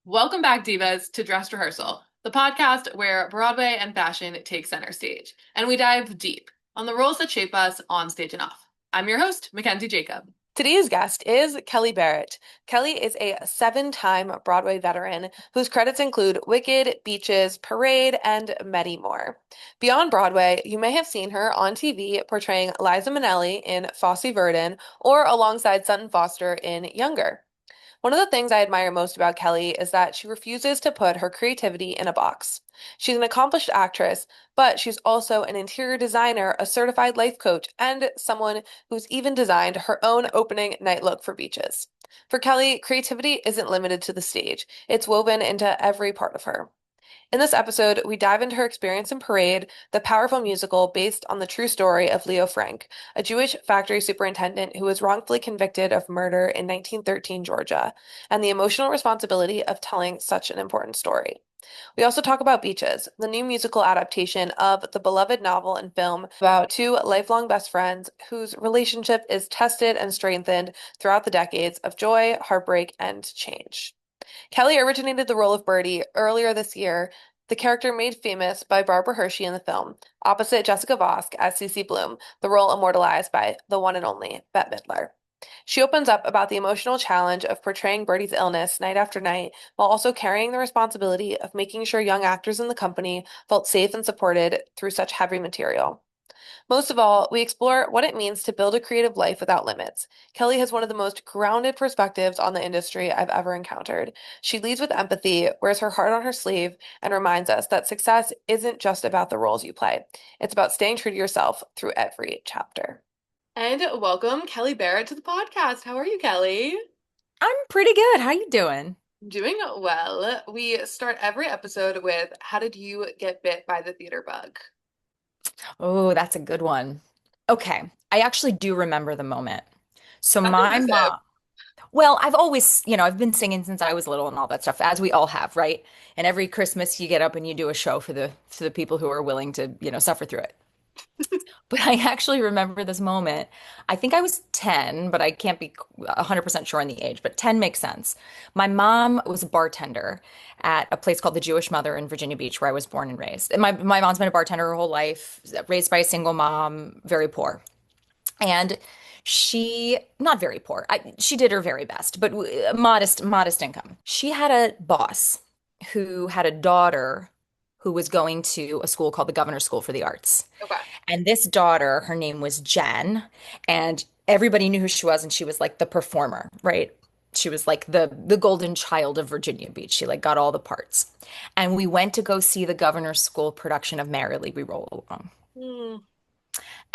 Welcome back, Divas, to Dress Rehearsal, the podcast where Broadway and fashion take center stage, and we dive deep on the roles that shape us on stage and off. I'm your host, Mackenzie Jacob. Today's guest is Kelli Barrett. Kelli is a seven-time Broadway veteran whose credits include Wicked, Beaches, Parade, and many more. Beyond Broadway, you may have seen her on TV portraying Liza Minnelli in Fosse, Verdon, or alongside Sutton Foster in Younger. One of the things I admire most about Kelli is that she refuses to put her creativity in a box. She's an accomplished actress, but she's also an interior designer, a certified life coach, and someone who's even designed her own opening night look for Beaches. For Kelli, creativity isn't limited to the stage. It's woven into every part of her. In this episode, we dive into her experience in Parade, the powerful musical based on the true story of Leo Frank, a Jewish factory superintendent who was wrongfully convicted of murder in 1913 Georgia, and the emotional responsibility of telling such an important story. We also talk about Beaches, the new musical adaptation of the beloved novel and film about two lifelong best friends whose relationship is tested and strengthened throughout the decades of joy, heartbreak, and change. Kelli originated the role of Bertie earlier this year, the character made famous by Barbara Hershey in the film, opposite Jessica Vosk as CeCe Bloom, the role immortalized by the one and only Bette Midler. She opens up about the emotional challenge of portraying Bertie's illness night after night while also carrying the responsibility of making sure young actors in the company felt safe and supported through such heavy material. Most of all, we explore what it means to build a creative life without limits. Kelli has one of the most grounded perspectives on the industry I've ever encountered. She leads with empathy, wears her heart on her sleeve, and reminds us that success isn't just about the roles you play. It's about staying true to yourself through every chapter. And welcome, Kelli Barrett, to the podcast. How are you, Kelli? I'm pretty good. How you doing? Doing well. We start every episode with, how did you get bit by the theater bug? Oh, that's a good one. Okay, I actually do remember the moment. So That's my impressive. mom, well, I've always, I've been singing since I was little and all that stuff, as we all have, right? And every Christmas you get up and you do a show for the people who are willing to, suffer through it. But I actually remember this moment. I think I was 10, but I can't be 100% sure on the age, but 10 makes sense. My mom was a bartender at a place called the Jewish Mother in Virginia Beach, where I was born and raised. And my mom's been a bartender her whole life, raised by a single mom, very poor. And she, not very poor, she did her very best, but modest income. She had a boss who had a daughter who was going to a school called the Governor's School for the Arts. Okay. And this daughter, her name was Jen, and everybody knew who she was, and she was like the performer, right? She was like the golden child of Virginia Beach. She like got all the parts. And we went to go see the Governor's School production of Merrily We Roll Along. Hmm.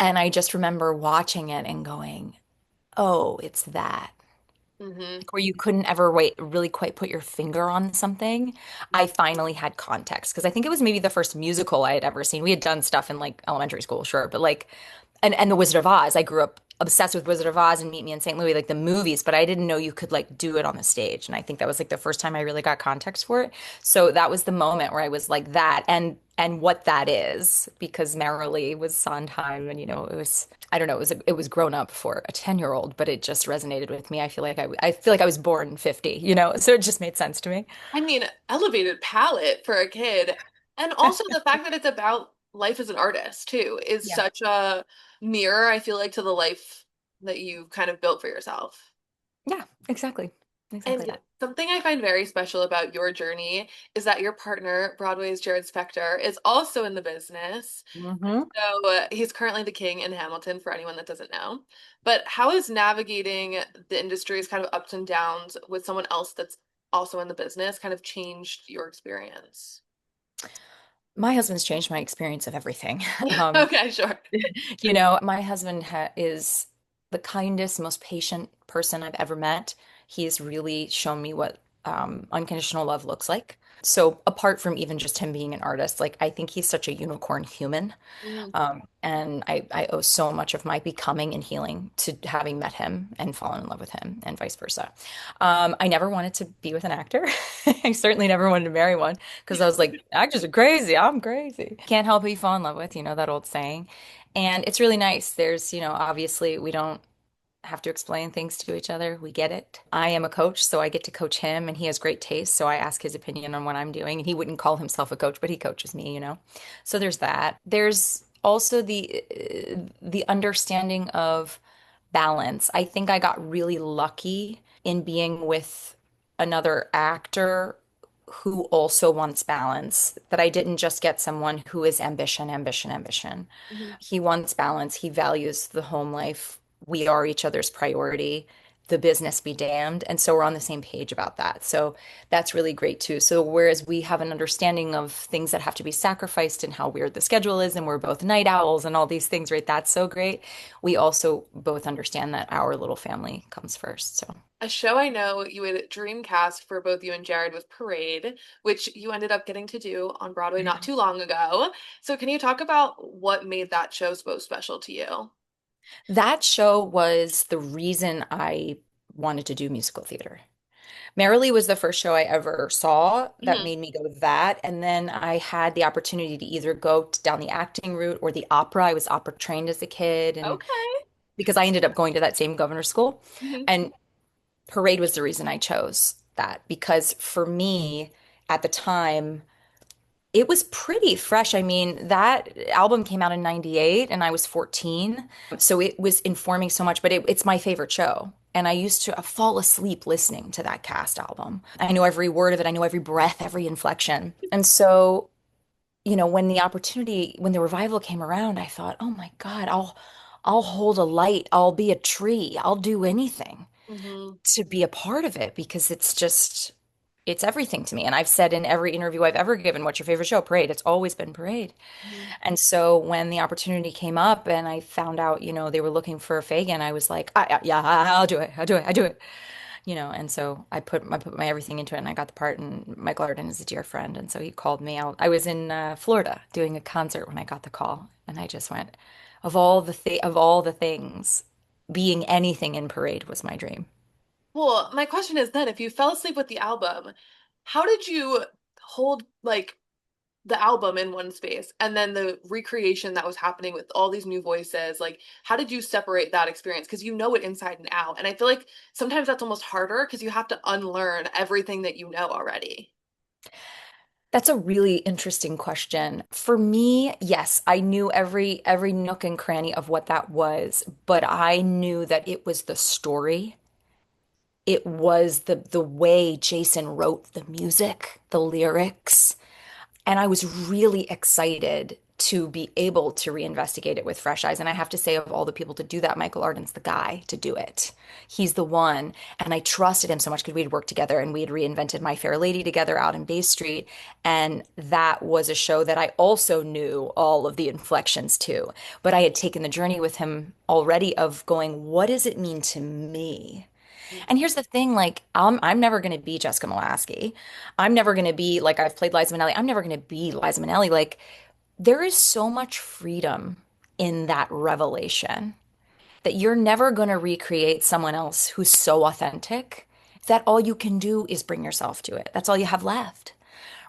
And I just remember watching it and going, "Oh, it's that." Mm-hmm. Like where you couldn't ever wait, really quite put your finger on something. I finally had context because I think it was maybe the first musical I had ever seen. We had done stuff in like elementary school, sure, but like and The Wizard of Oz. I grew up obsessed with Wizard of Oz and Meet Me in St. Louis, like the movies, but I didn't know you could like do it on the stage. And I think that was like the first time I really got context for it. So that was the moment where I was like that and what that is, because Merrily was Sondheim and it was I don't know, it was grown up for a 10-year-old, but it just resonated with me. I feel like I was born 50, so it just made sense to me. I mean, elevated palette for a kid. And also the fact that it's about life as an artist too is Yeah. such a mirror, I feel like, to the life that you've kind of built for yourself. Yeah, exactly. Exactly And that. something I find very special about your journey is that your partner, Broadway's Jared Spector, is also in the business. Hmm. So he's currently the king in Hamilton for anyone that doesn't know. But how is navigating the industry's kind of ups and downs with someone else that's also in the business kind of changed your experience? My husband's changed my experience of everything. Okay, sure. My husband is the kindest, most patient person I've ever met. He's really shown me what unconditional love looks like. So apart from even just him being an artist, like I think he's such a unicorn human. Mm. And I owe so much of my becoming and healing to having met him and fallen in love with him and vice versa. I never wanted to be with an actor. I certainly never wanted to marry one because I was like, actors are crazy. I'm crazy. Can't help who you fall in love with, that old saying. And it's really nice. There's, obviously we don't have to explain things to each other. We get it. I am a coach, so I get to coach him, and he has great taste. So I ask his opinion on what I'm doing. And he wouldn't call himself a coach, but he coaches me, you know? So there's that. There's also the understanding of balance. I think I got really lucky in being with another actor who also wants balance, that I didn't just get someone who is ambition, ambition, ambition. Mhm. He wants balance. He values the home life. We are each other's priority. The business be damned. And so we're on the same page about that. So that's really great too. So whereas we have an understanding of things that have to be sacrificed and how weird the schedule is, and we're both night owls and all these things, right? That's so great. We also both understand that our little family comes first. So A show I know you would dream cast for both you and Jared was Parade, which you ended up getting to do on Broadway not too long ago. So can you talk about what made that show so special to you? that show was the reason I wanted to do musical theater. Merrily was the first show I ever saw that Hmm. made me go to that. And then I had the opportunity to either go down the acting route or the opera. I was opera trained as a kid, and Okay. because I ended up going to that same governor's school. Hmm. And Parade was the reason I chose that because for me at the time, it was pretty fresh. I mean, that album came out in 98 and I was 14. So it was informing so much, but it's my favorite show. And I used to fall asleep listening to that cast album. I know every word of it. I know every breath, every inflection. And so, when the opportunity, when the revival came around, I thought, "Oh my God, I'll hold a light. I'll be a tree. I'll do anything Hmm. to be a part of it because it's everything to me." And I've said in every interview I've ever given, "What's your favorite show?" Parade. It's always been Parade. Hmm. And so when the opportunity came up and I found out, they were looking for Fagin, I was like, yeah, I'll do it. I'll do it. I'll do it. And so I put my everything into it and I got the part. And Michael Arden is a dear friend. And so he called me out. I was in Florida doing a concert when I got the call. And I just went, of all the things, being anything in Parade was my dream. Well, my question is then, if you fell asleep with the album, how did you hold like the album in one space and then the recreation that was happening with all these new voices? Like, how did you separate that experience? Because you know it inside and out. And I feel like sometimes that's almost harder because you have to unlearn everything that you know already. That's a really interesting question. For me, yes, I knew every nook and cranny of what that was, but I knew that it was the story. It was the way Jason wrote the music, the lyrics. And I was really excited to be able to reinvestigate it with fresh eyes. And I have to say, of all the people to do that, Michael Arden's the guy to do it. He's the one. And I trusted him so much because we'd worked together and we had reinvented My Fair Lady together out in Bay Street. And that was a show that I also knew all of the inflections to. But I had taken the journey with him already of going, what does it mean to me? And here's the thing, like, I'm never going to be Jessica Molaskey. I'm never going to be like I've played Liza Minnelli. I'm never going to be Liza Minnelli. Like, there is so much freedom in that revelation that you're never going to recreate someone else who's so authentic that all you can do is bring yourself to it. That's all you have left,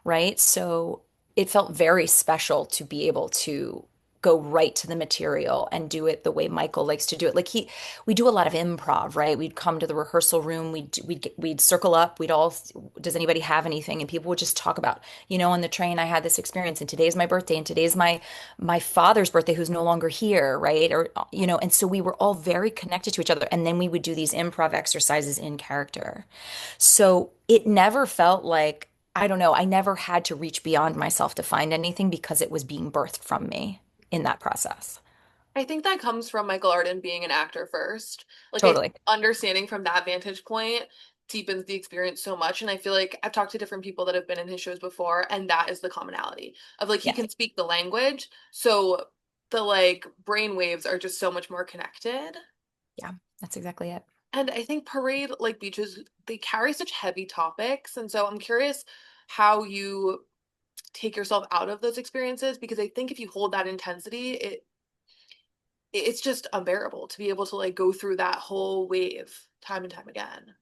right? So it felt very special to be able to go right to the material and do it the way Michael likes to do it. We do a lot of improv, right? We'd come to the rehearsal room, we'd circle up, we'd all, does anybody have anything? And people would just talk about, on the train I had this experience, and today's my birthday, and today's my father's birthday who's no longer here, right? Or and so we were all very connected to each other, and then we would do these improv exercises in character. So it never felt like, I don't know, I never had to reach beyond myself to find anything because it was being birthed from me in that process. I think that comes from Michael Arden being an actor first. Like, I think Totally. understanding from that vantage point deepens the experience so much. And I feel like I've talked to different people that have been in his shows before, and that is the commonality of like he Yes. can speak the language. So the like brain waves are just so much more connected. Yeah, that's exactly it. And I think Parade, like Beaches, they carry such heavy topics. And so I'm curious how you take yourself out of those experiences because I think if you hold that intensity, it's just unbearable to be able to like go through that whole wave time and time again.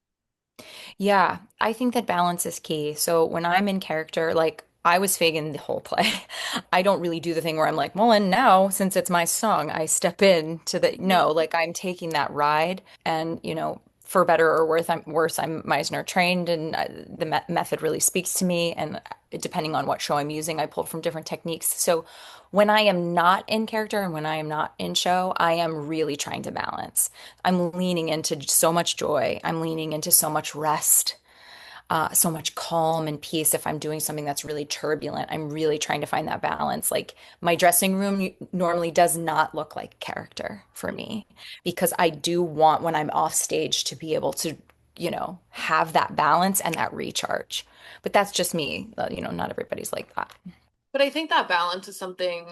Yeah, I think that balance is key. So when I'm in character, like I was Fagin the whole play. I don't really do the thing where I'm like, well, and now since it's my song, I step in to the no, like I'm taking that ride, and for better or worse, I'm Meisner trained, and the method really speaks to me. And depending on what show I'm using, I pull from different techniques. So when I am not in character and when I am not in show, I am really trying to balance. I'm leaning into so much joy. I'm leaning into so much rest, so much calm and peace. If I'm doing something that's really turbulent, I'm really trying to find that balance. Like my dressing room normally does not look like character for me because I do want when I'm off stage to be able to, have that balance and that recharge. But that's just me. Not everybody's like that. But I think that balance is something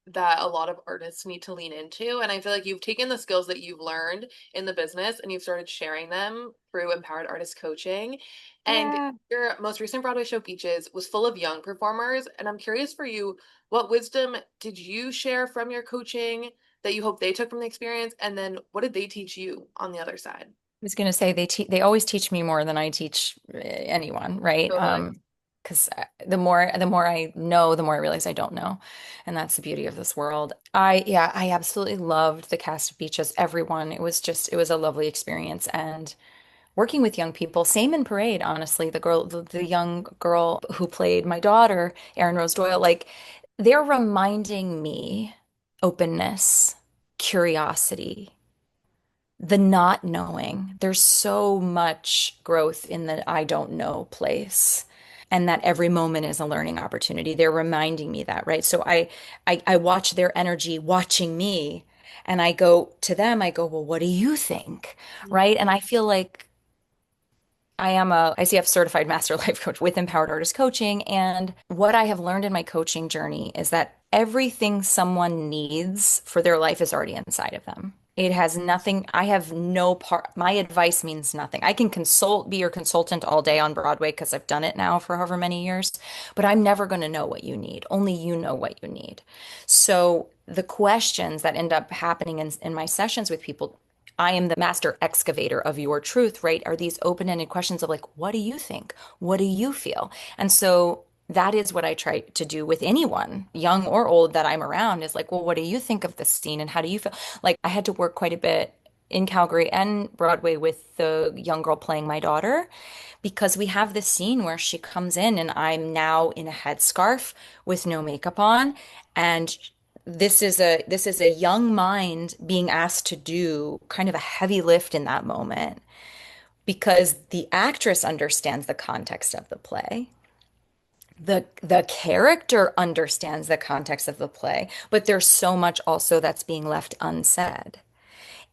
that a lot of artists need to lean into. And I feel like you've taken the skills that you've learned in the business and you've started sharing them through empowered artist coaching. And Yeah. your most recent Broadway show, Beaches, was full of young performers. And I'm curious for you, what wisdom did you share from your coaching that you hope they took from the experience? And then what did they teach you on the other side? Was going to say they always teach me more than I teach anyone, right? Totally. Because the more I know, the more I realize I don't know, and that's the beauty of this world. I absolutely loved the cast of Beaches, everyone. It was a lovely experience, and working with young people. Same in Parade, honestly. The young girl who played my daughter, Erin Rose Doyle, like they're reminding me openness, curiosity, the not knowing. There's so much growth in the I don't know place. And that every moment is a learning opportunity. They're reminding me that, right? So I watch their energy watching me and I go to them, I go, well, what do you think? Right? And I feel like I am a ICF certified master life coach with Empowered Artist Coaching. And what I have learned in my coaching journey is that everything someone needs for their life is already inside of them. It has nothing, I have no part, my advice means nothing. I can be your consultant all day on Broadway because I've done it now for however many years, but I'm never going to know what you need. Only you know what you need. So the questions that end up happening in my sessions with people, I am the master excavator of your truth, right? Are these open-ended questions of like, what do you think? What do you feel? And so that is what I try to do with anyone, young or old, that I'm around is like, well, what do you think of this scene and how do you feel? Like, I had to work quite a bit in Calgary and Broadway with the young girl playing my daughter because we have this scene where she comes in and I'm now in a headscarf with no makeup on, and this is a young mind being asked to do kind of a heavy lift in that moment because the actress understands the context of the play. The character understands the context of the play, but there's so much also that's being left unsaid.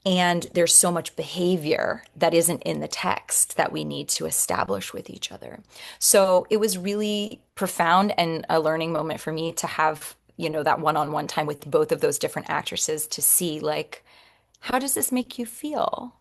And there's so much behavior that isn't in the text that we need to establish with each other. So it was really profound and a learning moment for me to have, that one-on-one time with both of those different actresses to see, like, how does this make you feel?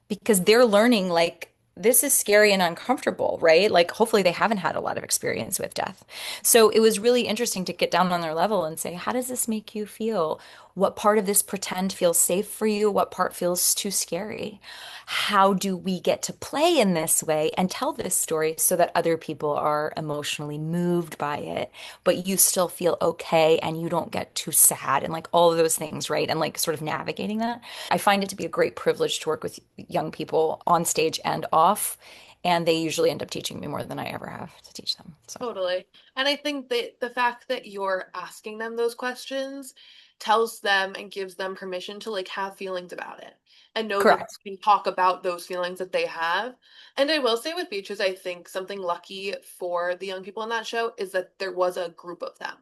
Because they're learning, like, this is scary and uncomfortable, right? Like, hopefully they haven't had a lot of experience with death. So it was really interesting to get down on their level and say, how does this make you feel? What part of this pretend feels safe for you? What part feels too scary? How do we get to play in this way and tell this story so that other people are emotionally moved by it, but you still feel okay and you don't get too sad and like all of those things, right? And like sort of navigating that. I find it to be a great privilege to work with young people on stage and off, and they usually end up teaching me more than I ever have to teach them. So, Totally. And I think that the fact that you're asking them those questions tells them and gives them permission to like have feelings about it and know that correct. they can talk about those feelings that they have. And I will say with Beaches, I think something lucky for the young people in that show is that there was a group of them.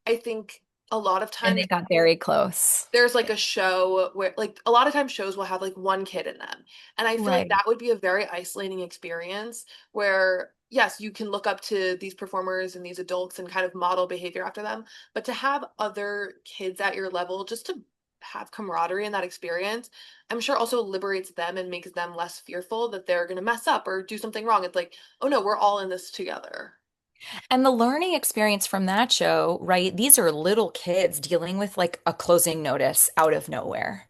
I think a lot of And times they got very close. there's like a show where like a lot of times shows will have like one kid in them, and I feel like Right. that would be a very isolating experience where yes, you can look up to these performers and these adults and kind of model behavior after them, but to have other kids at your level just to have camaraderie in that experience, I'm sure also liberates them and makes them less fearful that they're going to mess up or do something wrong. It's like, oh no, we're all in this together. And the learning experience from that show, right? These are little kids dealing with like a closing notice out of nowhere.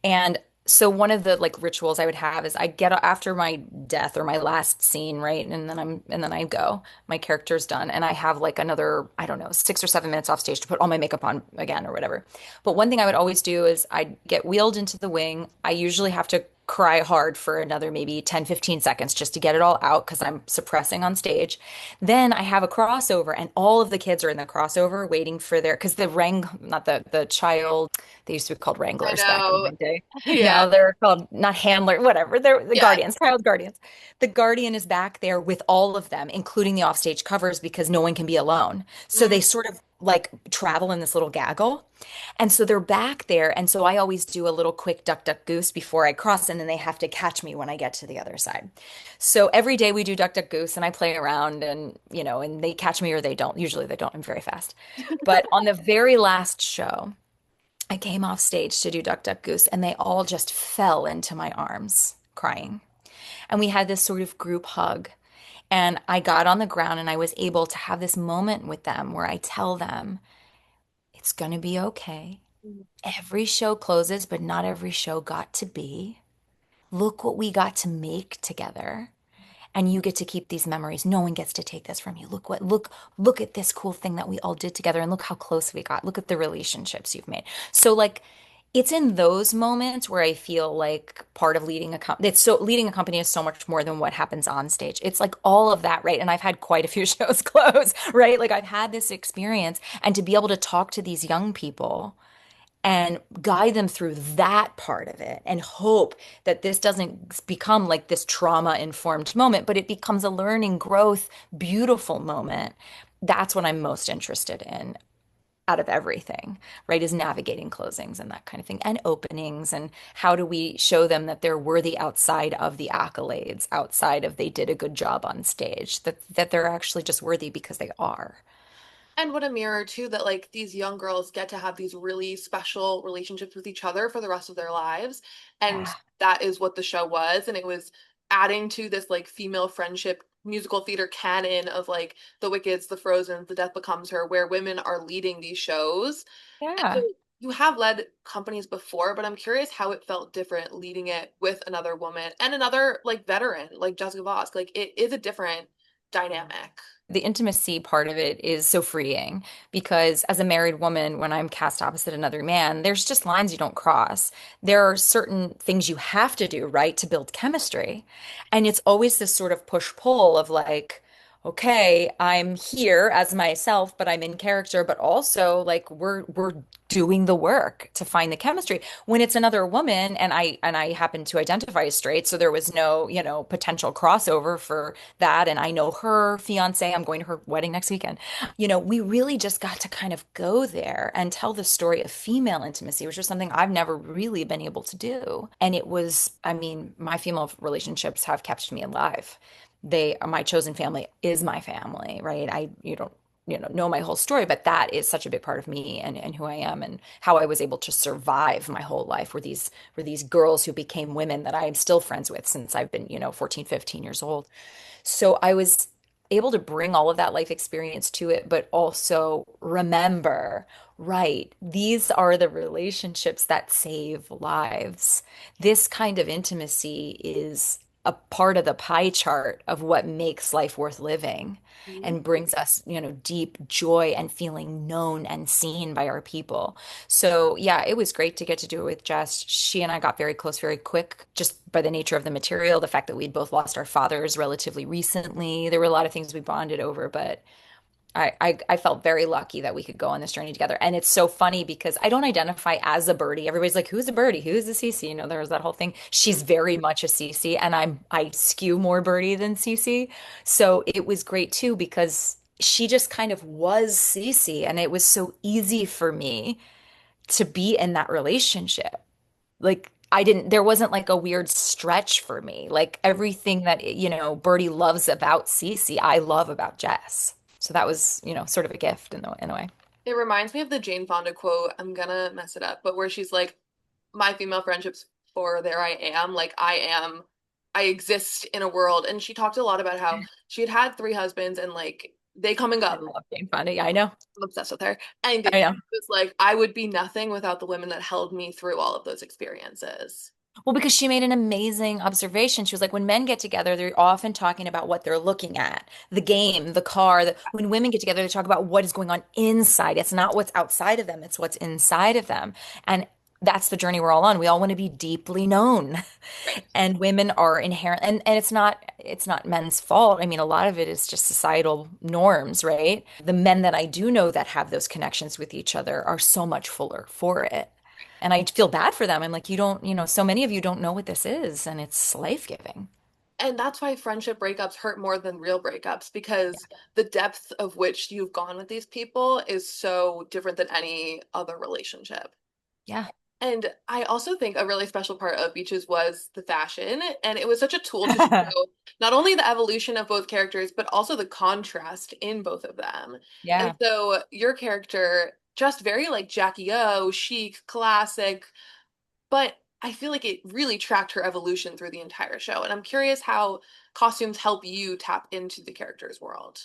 And So one of the like rituals I would have is I get after my death or my last scene, right? And then I go. My character's done and I have like another, I don't know, 6 or 7 minutes off stage to put all my makeup on again or whatever. But one thing I would always do is I'd get wheeled into the wing. I usually have to cry hard for another maybe 10, 15 seconds just to get it all out because I'm suppressing on stage. Then I have a crossover and all of the kids are in the crossover waiting for their, because not the child, they used to be called I wranglers back in know. my day. Yeah. Now they're called not handler, whatever. They're the Yeah. guardians, child guardians. The guardian is back there with all of them, including the offstage covers, because no one can be alone. So they Mm. sort of like travel in this little gaggle. And so they're back there. And so I always do a little quick duck, duck, goose before I cross, and then they have to catch me when I get to the other side. So every day we do duck, duck, goose, and I play around and, and they catch me or they don't. Usually they don't. I'm very fast. But on the very last show, I came off stage to do Duck Duck Goose, and they all just fell into my arms crying. And we had this sort of group hug. And I got on the ground and I was able to have this moment with them where I tell them, it's going to be okay. Every show closes, but not every show got to be. Look what we got to make together. And you get to keep these memories. No one gets to take this from you. Look at this cool thing that we all did together and look how close we got. Look at the relationships you've made. So like it's in those moments where I feel like part of leading a company, leading a company is so much more than what happens on stage. It's like all of that, right? And I've had quite a few shows close, right? Like I've had this experience and to be able to talk to these young people and guide them through that part of it and hope that this doesn't become like this trauma informed moment, but it becomes a learning, growth, beautiful moment. That's what I'm most interested in out of everything, right? Is navigating closings and that kind of thing and openings. And how do we show them that they're worthy outside of the accolades, outside of they did a good job on stage, that they're actually just worthy because they are. And what a mirror too that like these young girls get to have these really special relationships with each other for the rest of their lives. And Yeah. that is what the show was. And it was adding to this like female friendship musical theater canon of like the Wickeds, the Frozens, the Death Becomes Her, where women are leading these shows. And so Yeah. you have led companies before, but I'm curious how it felt different leading it with another woman and another like veteran, like Jessica Vosk. Like it is a different dynamic. The intimacy part of it is so freeing because as a married woman, when I'm cast opposite another man, there's just lines you don't cross. There are certain things you have to do, right, to build chemistry. And it's always this sort of push-pull of like, okay, I'm here as myself, but I'm in character, but also like we're doing the work to find the chemistry. When it's another woman and I happen to identify as straight, so there was no, potential crossover for that. And I know her fiance, I'm going to her wedding next weekend. We really just got to kind of go there and tell the story of female intimacy, which is something I've never really been able to do. And it was, I mean, my female relationships have kept me alive. My chosen family is my family, right? You don't, know my whole story, but that is such a big part of me and who I am and how I was able to survive my whole life were these girls who became women that I'm still friends with since I've been, 14, 15 years old. So I was able to bring all of that life experience to it, but also remember, right, these are the relationships that save lives. This kind of intimacy is a part of the pie chart of what makes life worth living and brings us, deep joy and feeling known and seen by our people. So, yeah, it was great to get to do it with Jess. She and I got very close very quick, just by the nature of the material, the fact that we'd both lost our fathers relatively recently. There were a lot of things we bonded over, but I felt very lucky that we could go on this journey together. And it's so funny because I don't identify as a Bertie. Everybody's like, who's a Bertie? Who's a CeCe? There was that whole thing. She's very much a CeCe, and I skew more Bertie than CeCe. So it was great too because she just kind of was CeCe, and it was so easy for me to be in that relationship. Like there wasn't like a weird stretch for me. Like everything that, Bertie loves about CeCe, I love about Jess. So that was, sort of a gift in a way. It reminds me of the Jane Fonda quote. I'm gonna mess it up, but where she's like, "My female friendships for there I am, like I exist in a world." And she talked a lot about how she had had three husbands and like they come and I go. love Jane Fonda. Yeah, I know. I'm obsessed with her. And I it know. was like I would be nothing without the women that held me through all of those experiences. Well, because she made an amazing observation. She was like, when men get together, they're often talking about what they're looking at, the game, the car. When women get together, they talk about what is going on inside. It's not what's outside of them, it's what's inside of them. And that's the journey we're all on. We all want to be deeply known. Right. And women are inherent, and it's not men's fault. I mean, a lot of it is just societal norms, right? The men that I do know that have those connections with each other are so much fuller for it. And I feel bad for them. I'm like, you don't, so many of you don't know what this is, and it's life-giving. And that's why friendship breakups hurt more than real breakups because the depth of which you've gone with these people is so different than any other relationship. Yeah. And I also think a really special part of Beaches was the fashion. And it was such a tool to show not only the evolution of both characters, but also the contrast in both of them. And Yeah. so your character, just very like Jackie O, chic, classic, but I feel like it really tracked her evolution through the entire show. And I'm curious how costumes help you tap into the character's world.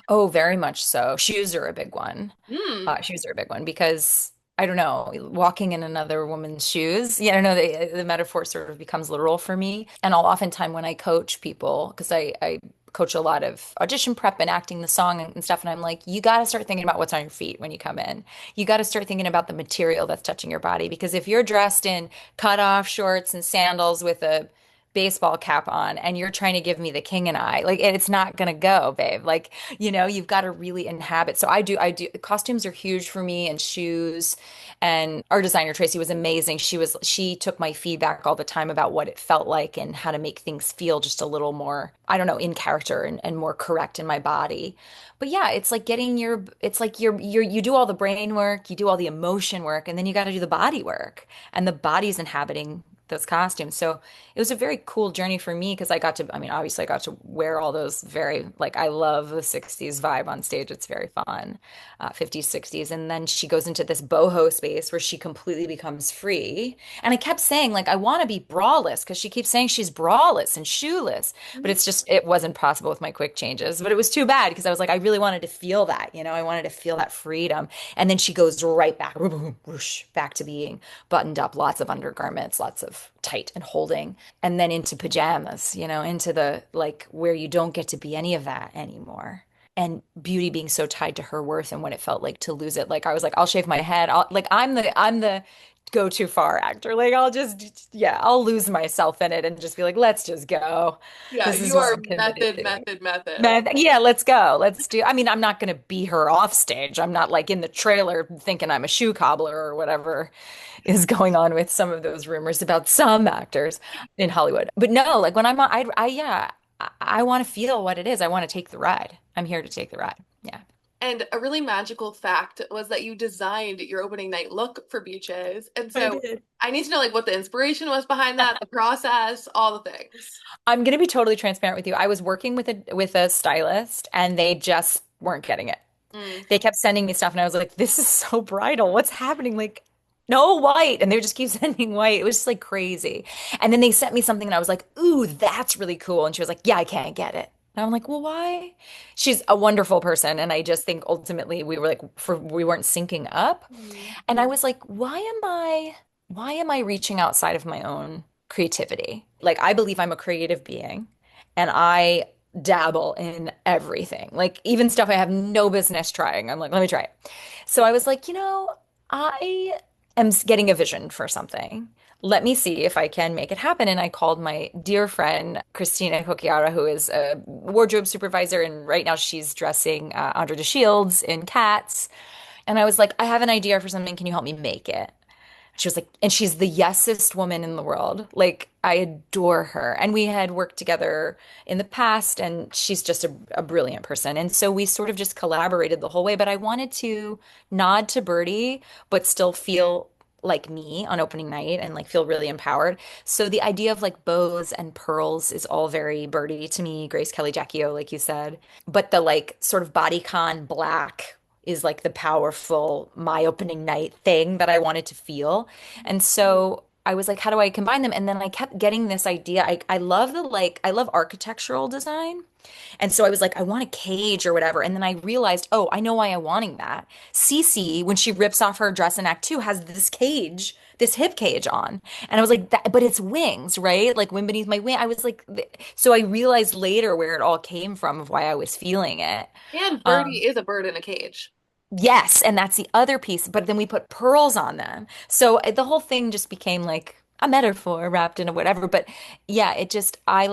Oh, very much so. Shoes are a big one. Hmm. Shoes are a big one because I don't know, walking in another woman's shoes. Yeah, I don't know. The metaphor sort of becomes literal for me. And I'll oftentimes when I coach people, because I coach a lot of audition prep and acting the song and stuff, and I'm like, you got to start thinking about what's on your feet when you come in. You got to start thinking about the material that's touching your body because if you're dressed in cut off shorts and sandals with a baseball cap on and you're trying to give me the king and I, like it's not gonna go, babe. Like, you've got to really inhabit. So I do costumes are huge for me and shoes. And our designer Tracy was amazing. She took my feedback all the time about what it felt like and how to make things feel just a little more, I don't know, in character and more correct in my body. But yeah, it's like you do all the brain work, you do all the emotion work, and then you got to do the body work. And the body's inhabiting those costumes. So it was a very cool journey for me because I mean, obviously I got to wear all those like, I love the 60s vibe on stage. It's very fun, 50s, 60s. And then she goes into this boho space where she completely becomes free. And I kept saying, like, I want to be braless because she keeps saying she's braless and shoeless, but it wasn't possible with my quick changes. But it was too bad because I was like, I really wanted to feel that, I wanted to feel that freedom. And then she goes right back, whoosh, back to being buttoned up, lots of undergarments, lots of tight and holding, and then into pajamas, into the like where you don't get to be any of that anymore. And beauty being so tied to her worth and what it felt like to lose it. Like I was like, I'll shave my head. I'm the go too far actor. Like yeah, I'll lose myself in it and just be like, let's just go. Yeah, This is you what are I'm committed method, to. method, method. Man, yeah, let's go. Let's do. I mean, I'm not going to be her off stage. I'm not like in the trailer thinking I'm a shoe cobbler or whatever is going on with some of those rumors about some actors in Hollywood. But no, like when I'm on, yeah, I want to feel what it is. I want to take the ride. I'm here to take the ride. Yeah. And a really magical fact was that you designed your opening night look for Beaches. And I so did. I need to know like what the inspiration was behind that, the process, all the things. I'm going to be totally transparent with you. I was working with a stylist and they just weren't getting it. Mm. They kept sending me stuff and I was like, this is so bridal. What's happening? Like, no white. And they would just keep sending white. It was just like crazy. And then they sent me something and I was like, ooh, that's really cool. And she was like, yeah, I can't get it. And I'm like, well, why? She's a wonderful person. And I just think ultimately we were like, we weren't syncing up. Mm. And I was like, why am I reaching outside of my own creativity? Like, I believe I'm a creative being and I dabble in everything, like even stuff I have no business trying. I'm like, let me try it. So I was like, I am getting a vision for something. Let me see if I can make it happen. And I called my dear friend, Christina Coquiara, who is a wardrobe supervisor. And right now she's dressing Andre de Shields in Cats. And I was like, I have an idea for something. Can you help me make it? She was like, and she's the yesest woman in the world. Like, I adore her. And we had worked together in the past, and she's just a brilliant person. And so we sort of just collaborated the whole way. But I wanted to nod to Bertie, but still feel like me on opening night and like feel really empowered. So the idea of like bows and pearls is all very Bertie to me, Grace Kelly Jackie O, like you said. But the like sort of bodycon black is like the powerful my opening night thing that I wanted to feel. And so I was like, how do I combine them? And then I kept getting this idea. I love I love architectural design. And so I was like, I want a cage or whatever. And then I realized, oh, I know why I'm wanting that. CeCe, when she rips off her dress in Act Two, has this cage this hip cage on. And I was like, that, but it's wings, right? Like wind beneath my wing. I was like, so I realized later where it all came from of why I was feeling it. And Um, Bertie is a bird in a cage. yes, and that's the other piece. But then we put pearls on them. So the whole thing just became like a metaphor wrapped in a whatever. But yeah, it just, I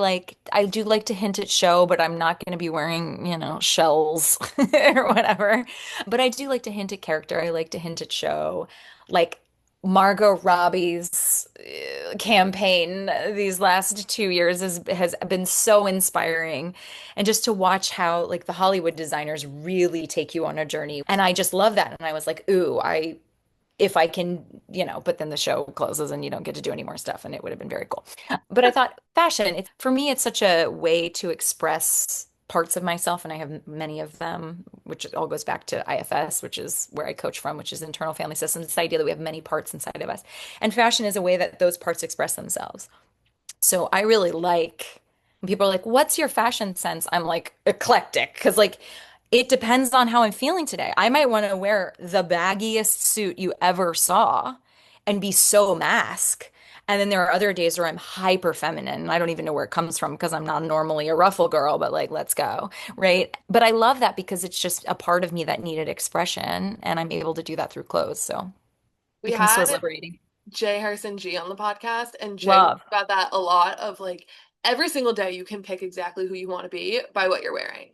do like to hint at show, but I'm not going to be wearing, shells or whatever. But I do like to hint at character. I like to hint at show. Like Margot Robbie's campaign these last 2 years has been so inspiring. And just to watch how like the Hollywood designers really take you on a journey. And I just love that. And I was like, ooh, if I can, but then the show closes and you don't get to do any more stuff, and it would have been very cool. But I thought fashion, for me, it's such a way to express parts of myself, and I have many of them, which all goes back to IFS, which is where I coach from, which is internal family systems. This idea that we have many parts inside of us. And fashion is a way that those parts express themselves. So I really like when people are like, "What's your fashion sense?" I'm like, eclectic, because like it depends on how I'm feeling today. I might want to wear the baggiest suit you ever saw and be so mask. And then there are other days where I'm hyper feminine. And I don't even know where it comes from because I'm not normally a ruffle girl, but like, let's go. Right. But I love that because it's just a part of me that needed expression. And I'm able to do that through clothes. So it We becomes so had liberating. Jay Harrison G on the podcast, and Jay talked Love. about that a lot of like every single day you can pick exactly who you want to be by what you're wearing.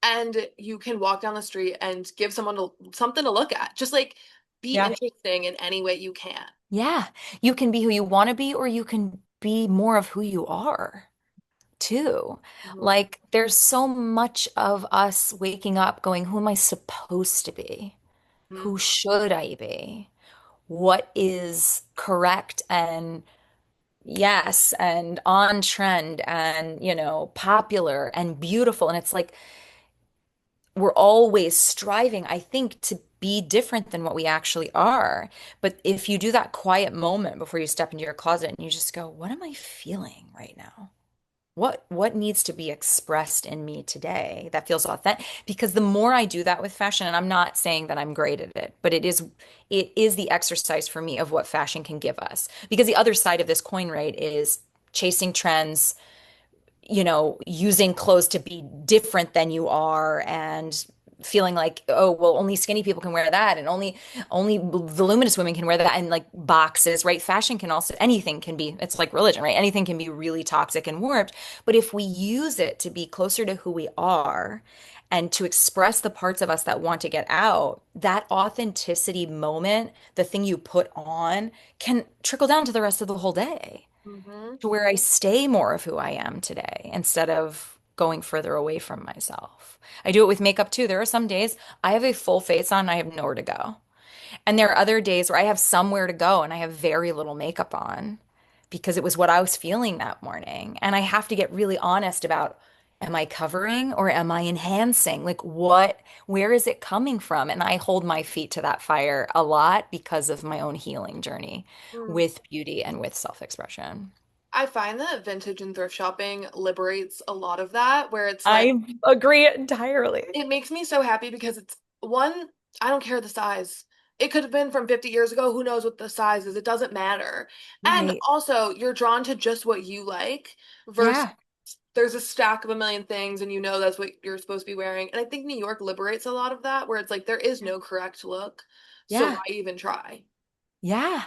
And you can walk down the street and give someone something to look at. Just like be Yeah. interesting in any way you can. Yeah. You can be who you want to be, or you can be more of who you are too. Mhm. Like there's so much of us waking up going, who am I supposed to be? Mhm. Who should I be? What is correct and yes and on trend and, popular and beautiful? And it's like we're always striving, I think, to be different than what we actually are. But if you do that quiet moment before you step into your closet and you just go, what am I feeling right now? What needs to be expressed in me today that feels authentic? Because the more I do that with fashion, and I'm not saying that I'm great at it, but it is the exercise for me of what fashion can give us. Because the other side of this coin, right, is chasing trends, using clothes to be different than you are and feeling like, oh, well, only skinny people can wear that and only voluminous women can wear that and like boxes, right? Fashion can also anything can be, it's like religion, right? Anything can be really toxic and warped. But if we use it to be closer to who we are and to express the parts of us that want to get out, that authenticity moment, the thing you put on, can trickle down to the rest of the whole day Mhm. to where I stay more of who I am today instead of going further away from myself. I do it with makeup too. There are some days I have a full face on, I have nowhere to go. And there are other days where I have somewhere to go and I have very little makeup on because it was what I was feeling that morning. And I have to get really honest about, am I covering or am I enhancing? Like where is it coming from? And I hold my feet to that fire a lot because of my own healing journey Mm. with beauty and with self-expression. I find that vintage and thrift shopping liberates a lot of that, where it's like, I agree entirely. it makes me so happy because it's one, I don't care the size. It could have been from 50 years ago. Who knows what the size is? It doesn't matter. And Right. also, you're drawn to just what you like versus Yeah. there's a stack of a million things and you know that's what you're supposed to be wearing. And I think New York liberates a lot of that, where it's like there is no correct look. So Yeah. why even try? Yeah.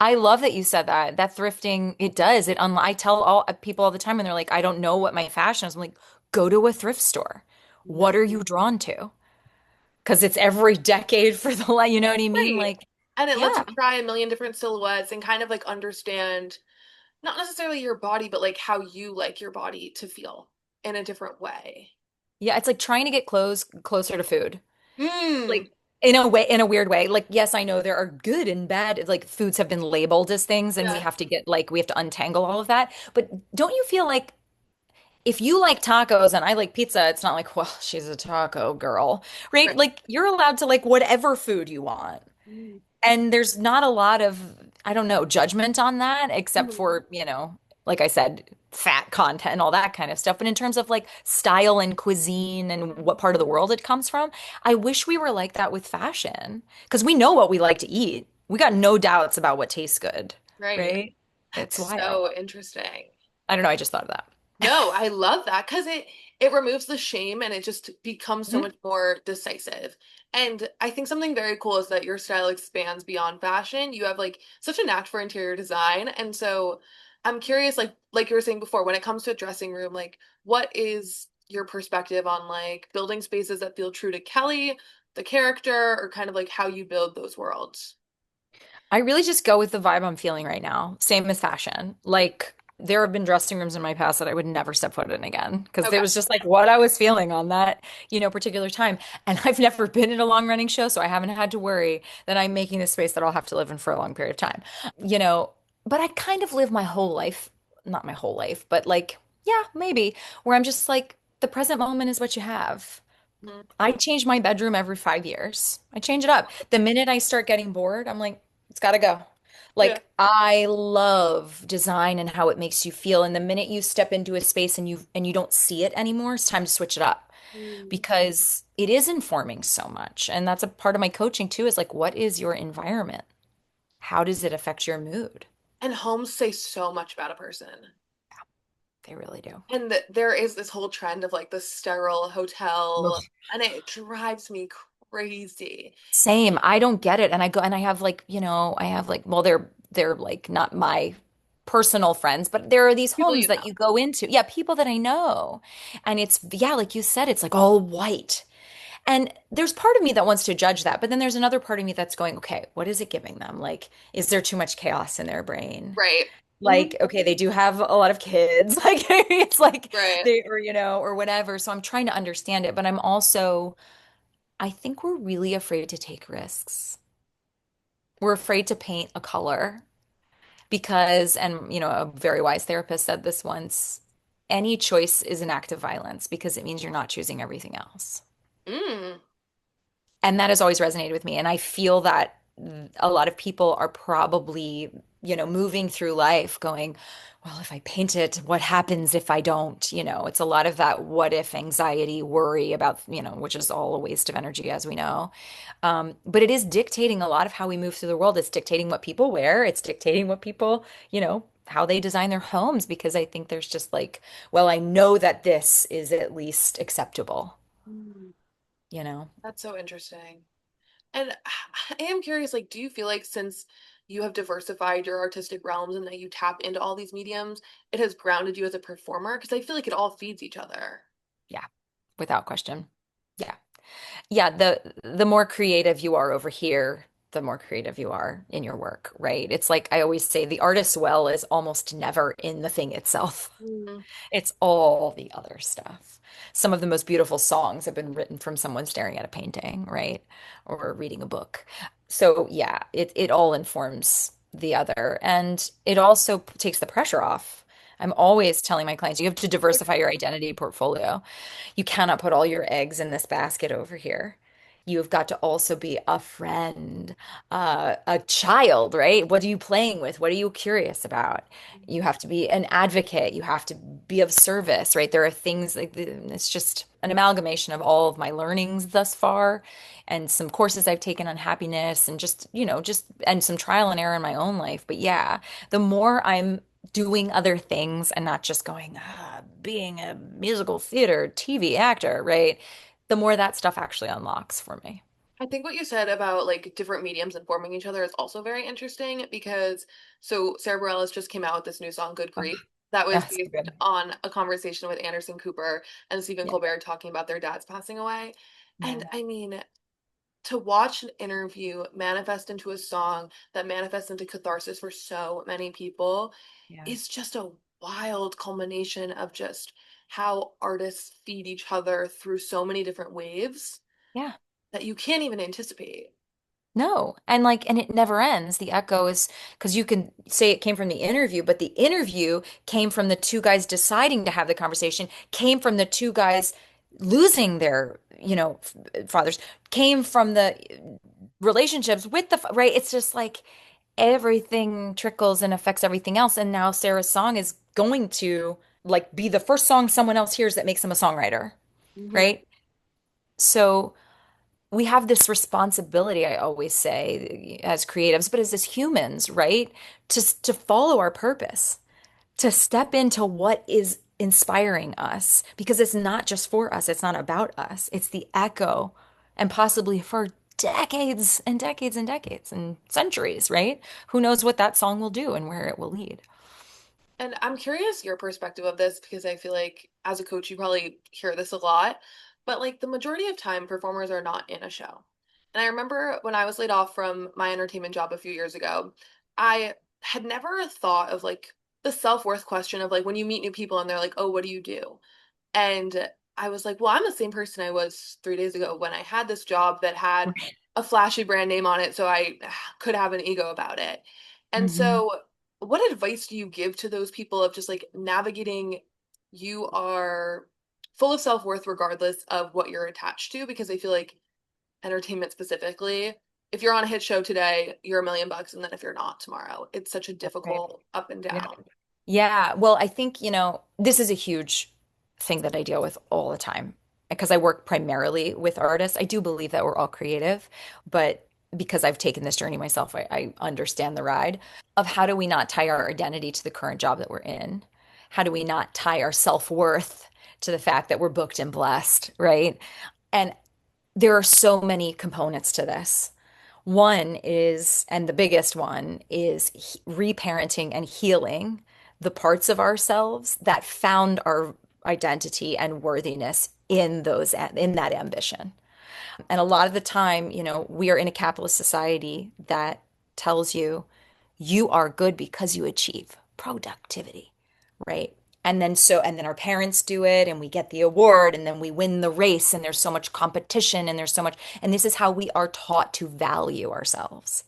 I love that you said that. That thrifting, it does. I tell all people all the time and they're like, I don't know what my fashion is. I'm like, go to a thrift store. Yeah. What are you drawn to? Because it's every decade for the you know what I mean? Right. Like, And it lets yeah. you try a million different silhouettes and kind of like understand not necessarily your body, but like how you like your body to feel in a different way. Yeah, it's like trying to get clothes closer to food. Mm. Like in a way, in a weird way. Like, yes, I know there are good and bad, like foods have been labeled as things and Yeah. we have to untangle all of that. But don't you feel like if you like tacos and I like pizza, it's not like, well, she's a taco girl, right? Right. Like you're allowed to like whatever food you want. Mm. And there's not a lot of, I don't know, judgment on that, except Mhm. for, like I said, fat content and all that kind of stuff. But in terms of like style and cuisine and what part of the world it comes from, I wish we were like that with fashion because we know what we like to eat. We got no doubts about what tastes good, Right. right? It's That's wild. so interesting. I don't know. I just thought of that. No, I love that because it removes the shame and it just becomes so Mhm. much more decisive. And I think something very cool is that your style expands beyond fashion. You have like such a knack for interior design. And so I'm curious, like you were saying before, when it comes to a dressing room, like what is your perspective on like building spaces that feel true to Kelli, the character, or kind of like how you build those worlds? I really just go with the vibe I'm feeling right now. Same as fashion. Like there have been dressing rooms in my past that I would never step foot in again because it Okay. was just like what I was feeling on that, particular time. And I've never been in a long running show, so I haven't had to worry that I'm making a space that I'll have to live in for a long period of time. You know, but I kind of live my whole life, not my whole life, but like, yeah, maybe, where I'm just like the present moment is what you have. Mhm. I change my bedroom every 5 years. I change it up. The minute I start getting bored, I'm like, it's gotta go. Yeah. Like, I love design and how it makes you feel. And the minute you step into a space and you don't see it anymore, it's time to switch it up Mm. because it is informing so much. And that's a part of my coaching too, is like, what is your environment? How does it affect your mood? And homes say so much about a person. They really do. And there is this whole trend of like the sterile hotel, and it drives me crazy. Same. I don't get it. And I go and I have like, I have like, well, they're like not my personal friends, but there are these People homes you that know. you go into. Yeah, people that I know. And it's yeah, like you said, it's like all white. And there's part of me that wants to judge that, but then there's another part of me that's going, okay, what is it giving them? Like, is there too much chaos in their brain? Right. Mhm. Like, okay, they do have a lot of kids. Like it's like Right. they or or whatever. So I'm trying to understand it, but I'm also I think we're really afraid to take risks. We're afraid to paint a color because, and a very wise therapist said this once, any choice is an act of violence because it means you're not choosing everything else. Mm. And that has always resonated with me. And I feel that a lot of people are probably, moving through life going, well, if I paint it, what happens if I don't? It's a lot of that what if anxiety, worry about, which is all a waste of energy, as we know. But it is dictating a lot of how we move through the world. It's dictating what people wear. It's dictating what people, how they design their homes, because I think there's just like, well, I know that this is at least acceptable, Mm. you know? That's so interesting. And I am curious, like, do you feel like since you have diversified your artistic realms and that you tap into all these mediums, it has grounded you as a performer? Because I feel like it all feeds each other. Yeah, without question. Yeah. Yeah, the more creative you are over here, the more creative you are in your work, right? It's like I always say the artist's well is almost never in the thing itself. Mm. It's all the other stuff. Some of the most beautiful songs have been written from someone staring at a painting, right? Or reading a book. So yeah, it all informs the other. And it also takes the pressure off. I'm always telling my clients, you have to diversify your identity portfolio. You cannot put all your eggs in this basket over here. You've got to also be a friend, a child, right? What are you playing with? What are you curious about? You have to be an advocate. You have to be of service, right? There are things like it's just an amalgamation of all of my learnings thus far and some courses I've taken on happiness and just and some trial and error in my own life. But yeah, the more I'm doing other things and not just going, being a musical theater TV actor, right? The more that stuff actually unlocks for me. I think what you said about like different mediums informing each other is also very interesting because so Sarah Bareilles just came out with this new song, Good Oh, Grief, that was that's based good. on a conversation with Anderson Cooper and Stephen Yeah. Colbert talking about their dads passing away. And Yeah. I mean, to watch an interview manifest into a song that manifests into catharsis for so many people Yeah. is just a wild culmination of just how artists feed each other through so many different waves Yeah. that you can't even anticipate. No. And it never ends. The echo is because you can say it came from the interview, but the interview came from the two guys deciding to have the conversation, came from the two guys losing their, fathers, came from the relationships with right? It's just like everything trickles and affects everything else. And now Sarah's song is going to like be the first song someone else hears that makes them a songwriter, Mhm. right? So we have this responsibility, I always say, as creatives, but as humans, right? To follow our purpose, to step into what is inspiring us, because it's not just for us, it's not about us, it's the echo, and possibly for decades and decades and decades and centuries, right? Who knows what that song will do and where it will lead. And I'm curious your perspective of this because I feel like as a coach, you probably hear this a lot, but like the majority of time, performers are not in a show. And I remember when I was laid off from my entertainment job a few years ago, I had never thought of like the self-worth question of like when you meet new people and they're like, oh, what do you do? And I was like, well, I'm the same person I was 3 days ago when I had this job that had Right. a flashy brand name on it, so I could have an ego about it. And Mhm. so, what advice do you give to those people of just like navigating? You are full of self-worth regardless of what you're attached to, because I feel like entertainment specifically, if you're on a hit show today, you're $1 million, and then if you're not tomorrow, it's such a Right. difficult up and Yeah. down. Yeah. Well, I think, this is a huge thing that I deal with all the time because I work primarily with artists. I do believe that we're all creative, but because I've taken this journey myself, I understand the ride of how do we not tie our identity to the current job that we're in? How do we not tie our self-worth to the fact that we're booked and blessed, right? And there are so many components to this. One is, and the biggest one is reparenting and healing the parts of ourselves that found our identity and worthiness in that ambition. And a lot of the time, we are in a capitalist society that tells you you are good because you achieve productivity, right? And then our parents do it and we get the award and then we win the race and there's so much competition and there's so much, and this is how we are taught to value ourselves.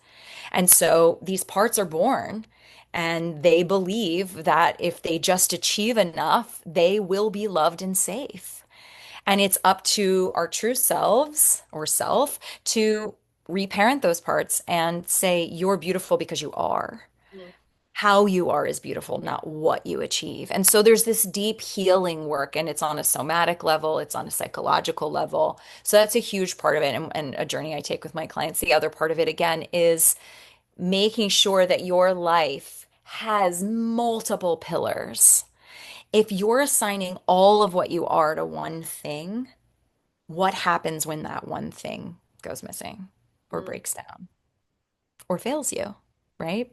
And so these parts are born and they believe that if they just achieve enough, they will be loved and safe. And it's up to our true selves or self to reparent those parts and say, you're beautiful because you are. Mm. How you are is beautiful, not what you achieve. And so there's this deep healing work, and it's on a somatic level, it's on a psychological level. So that's a huge part of it, and a journey I take with my clients. The other part of it, again, is making sure that your life has multiple pillars. If you're assigning all of what you are to one thing, what happens when that one thing goes missing or Mm. breaks down or fails you, right?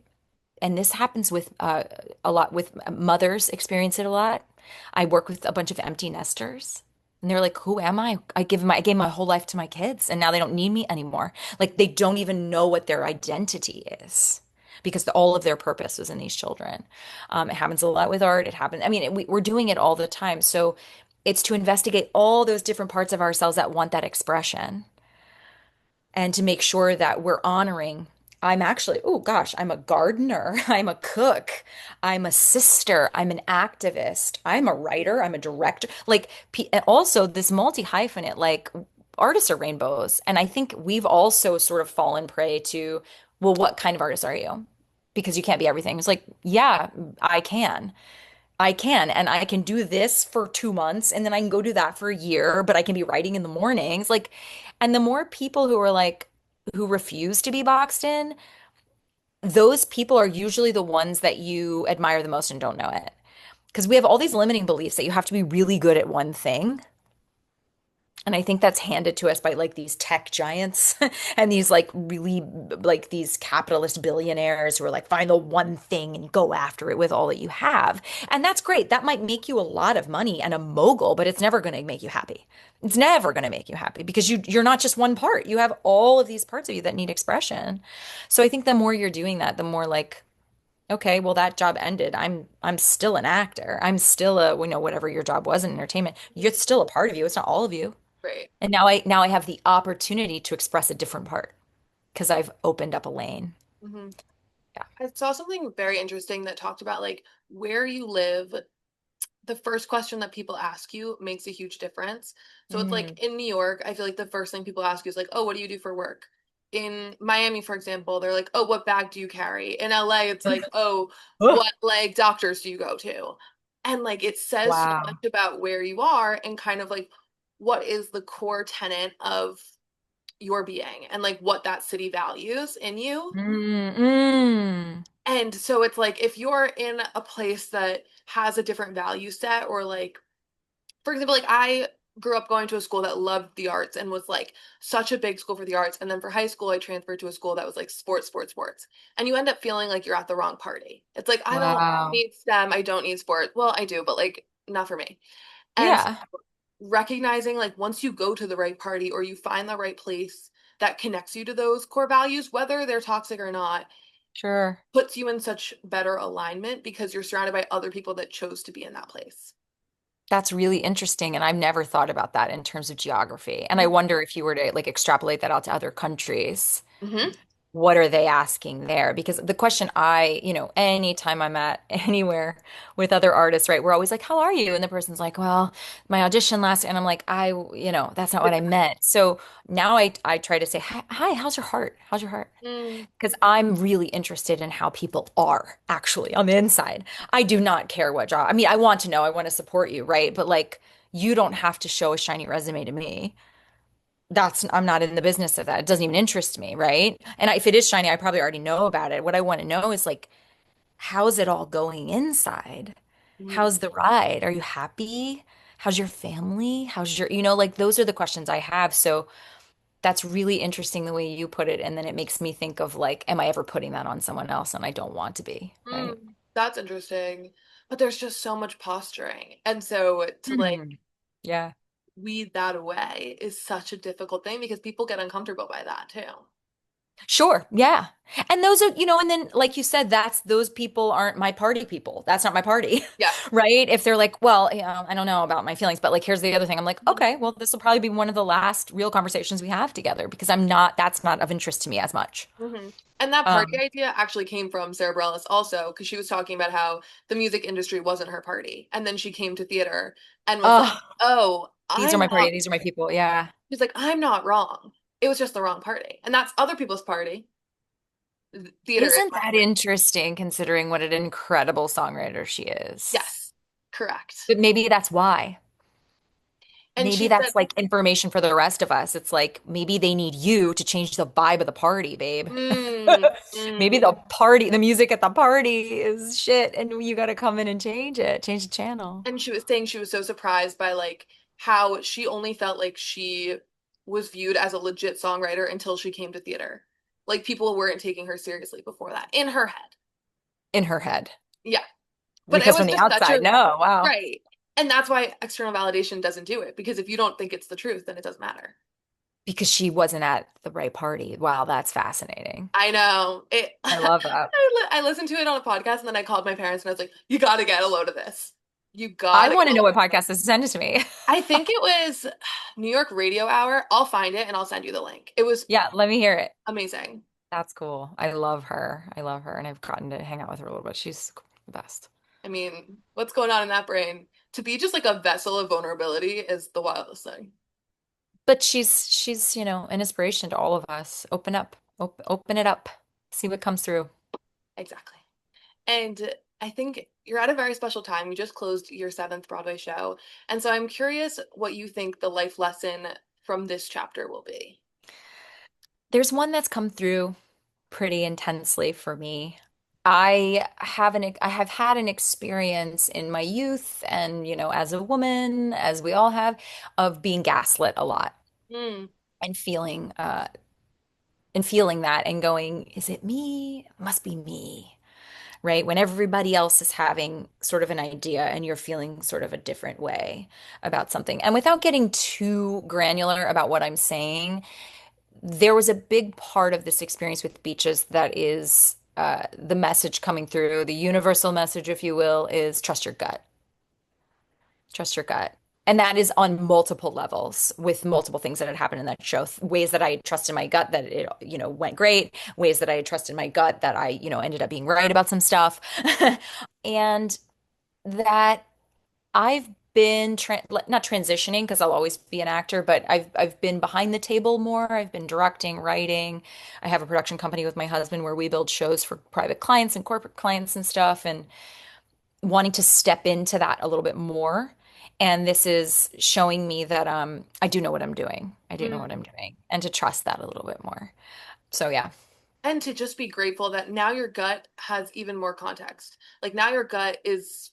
And this happens with a lot with mothers experience it a lot. I work with a bunch of empty nesters. And they're like, who am I? I gave my whole life to my kids and now they don't need me anymore. Like they don't even know what their identity is because all of their purpose was in these children. It happens a lot with art. It happens. I mean, we're doing it all the time. So it's to investigate all those different parts of ourselves that want that expression and to make sure that we're honoring. I'm actually, oh gosh, I'm a gardener, I'm a cook, I'm a sister, I'm an activist, I'm a writer, I'm a director. Like, and also this multi-hyphenate, like artists are rainbows. And I think we've also sort of fallen prey to, well, what kind of artist are you? Because you can't be everything. It's like, yeah, I can. I can, and I can do this for 2 months, and then I can go do that for a year, but I can be writing in the mornings. Like, and the more people who are like, who refuse to be boxed in, those people are usually the ones that you admire the most and don't know it. Because we have all these limiting beliefs that you have to be really good at one thing. And I think that's handed to us by like these tech giants and these like really like these capitalist billionaires who are like, find the one thing and go after it with all that you have. And that's great. That might make you a lot of money and a mogul, but it's never going to make you happy. It's never going to make you happy because you're not just one part. You have all of these parts of you that need expression. So I think the more you're doing that, the more like, okay, well that job ended. I'm still an actor. I'm still whatever your job was in entertainment. You're still a part of you. It's not all of you. Right. And now I have the opportunity to express a different part because I've opened up a lane. Hmm. Yeah. I saw something very interesting that talked about like where you live. The first question that people ask you makes a huge difference. So it's like Mm. in New York, I feel like the first thing people ask you is like, "Oh, what do you do for work?" In Miami, for example, they're like, "Oh, what bag do you carry?" In LA, it's like, "Oh, Oh, what like doctors do you go to?" And like it says so much wow. about where you are and kind of like what is the core tenet of your being and like what that city values in you. Mm-mm. And so it's like if you're in a place that has a different value set, or like, for example, like I grew up going to a school that loved the arts and was like such a big school for the arts. And then for high school, I transferred to a school that was like sports, sports, sports. And you end up feeling like you're at the wrong party. It's like, I don't Wow. need STEM. I don't need sport. Well, I do, but like not for me. And Yeah, recognizing like once you go to the right party or you find the right place that connects you to those core values, whether they're toxic or not, sure. puts you in such better alignment because you're surrounded by other people that chose to be in that place. That's really interesting. And I've never thought about that in terms of geography. And I wonder if you were to like extrapolate that out to other countries, Mm-hmm. what are they asking there? Because the question anytime I'm at anywhere with other artists, right, we're always like, how are you? And the person's like, well, my audition last, and I'm like, that's not what I meant. So now I try to say, hi, how's your heart? How's your heart? Mm, Because I'm really interested in how people are actually on the inside. I do not care what job. I mean, I want to know, I want to support you, right? But like, you don't have to show a shiny resume to me. I'm not in the business of that. It doesn't even interest me, right? And if it is shiny, I probably already know about it. What I want to know is like, how's it all going inside? mm, How's the ride? Are you happy? How's your family? How's your, like those are the questions I have. So that's really interesting the way you put it. And then it makes me think of like, am I ever putting that on someone else? And I don't want to be, mm. right? That's interesting. But there's just so much posturing. And so to like Hmm. Yeah. weed that away is such a difficult thing because people get uncomfortable by that too. Sure. Yeah. And those are, and then like you said, those people aren't my party people. That's not my party. Yeah. Right? If they're like, well, I don't know about my feelings, but like here's the other thing. I'm like, okay, well, this will probably be one of the last real conversations we have together because that's not of interest to me as much. Hmm. And that party Um, idea actually came from Sarah Bareilles also, because she was talking about how the music industry wasn't her party. And then she came to theater and was like, oh, oh, these are I'm my party. not. These are my people. Yeah. She's like, I'm not wrong. It was just the wrong party. And that's other people's party. Theater is Isn't my that party. interesting considering what an incredible songwriter she is? Yes, correct. But maybe that's why. And Maybe she said, that's like information for the rest of us. It's like maybe they need you to change the vibe of the party, babe. mm, Maybe mm. the music at the party is shit, and you got to come in and change the channel. And she was saying she was so surprised by like how she only felt like she was viewed as a legit songwriter until she came to theater. Like people weren't taking her seriously before that in her head. In her head. Yeah. But it Because was from the just such a outside, no, wow. right. And that's why external validation doesn't do it, because if you don't think it's the truth, then it doesn't matter. Because she wasn't at the right party. Wow, that's fascinating. I know. It I love that. I listened to it on a podcast and then I called my parents and I was like, "You got to get a load of this. You I got to want get to a know load." what podcast this is. Send it to me. I think it was New York Radio Hour. I'll find it and I'll send you the link. It was Yeah, let me hear it. amazing. That's cool. I love her. I love her. And I've gotten to hang out with her a little bit. She's the best. I mean, what's going on in that brain? To be just like a vessel of vulnerability is the wildest thing. But she's, an inspiration to all of us. Open up. Open it up. See what comes through. Exactly. And I think you're at a very special time. You just closed your seventh Broadway show. And so I'm curious what you think the life lesson from this chapter will be. There's one that's come through pretty intensely for me. I have had an experience in my youth and, as a woman, as we all have, of being gaslit a lot Mm, and feeling that and going, is it me? It must be me. Right? When everybody else is having sort of an idea and you're feeling sort of a different way about something. And without getting too granular about what I'm saying, there was a big part of this experience with beaches that is the message coming through, the universal message, if you will, is trust your gut. Trust your gut. And that is on multiple levels with multiple things that had happened in that show. Ways that I trusted my gut that it, went great. Ways that I trusted my gut that I, ended up being right about some stuff. And that I've been not transitioning because I'll always be an actor, but I've been behind the table more. I've been directing, writing. I have a production company with my husband where we build shows for private clients and corporate clients and stuff, and wanting to step into that a little bit more. And this is showing me that I do know what I'm doing. I do know what I'm Mm. doing, and to trust that a little bit more. So yeah, And to just be grateful that now your gut has even more context. Like now your gut is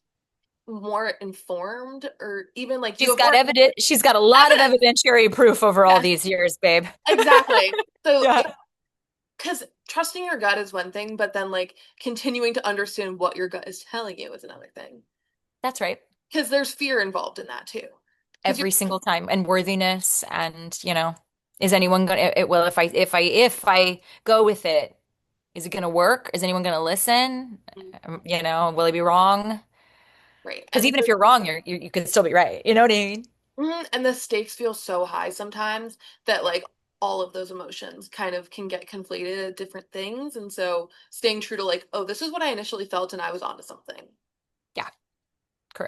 more informed, or even like you she's have got more evidence. She's got a lot of evidence. evidentiary proof over all Yes, these years, babe. exactly. So, Yeah, because trusting your gut is one thing, but then like continuing to understand what your gut is telling you is another thing. that's right. Because there's fear involved in that too. Because you're, Every single time, and worthiness, and is anyone gonna? Well, if I go with it, is it gonna work? Is anyone gonna listen? Will I be wrong? right. Because even if you're wrong, you could still be right. You know what I mean? And the stakes feel so high sometimes that like all of those emotions kind of can get conflated at different things. And so staying true to like, oh, this is what I initially felt and I was onto something. Yeah,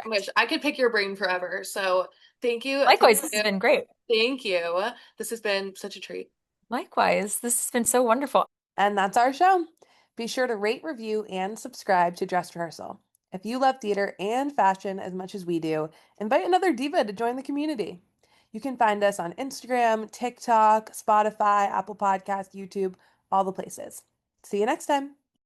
I wish correct. I could pick your brain forever. So thank you. Thank Likewise, this has you. been great. Thank you. This has been such a treat. Likewise, this has been so wonderful. And that's our show. Be sure to rate, review, and subscribe to Dress Rehearsal. If you love theater and fashion as much as we do, invite another diva to join the community. You can find us on Instagram, TikTok, Spotify, Apple Podcasts, YouTube, all the places. See you next time.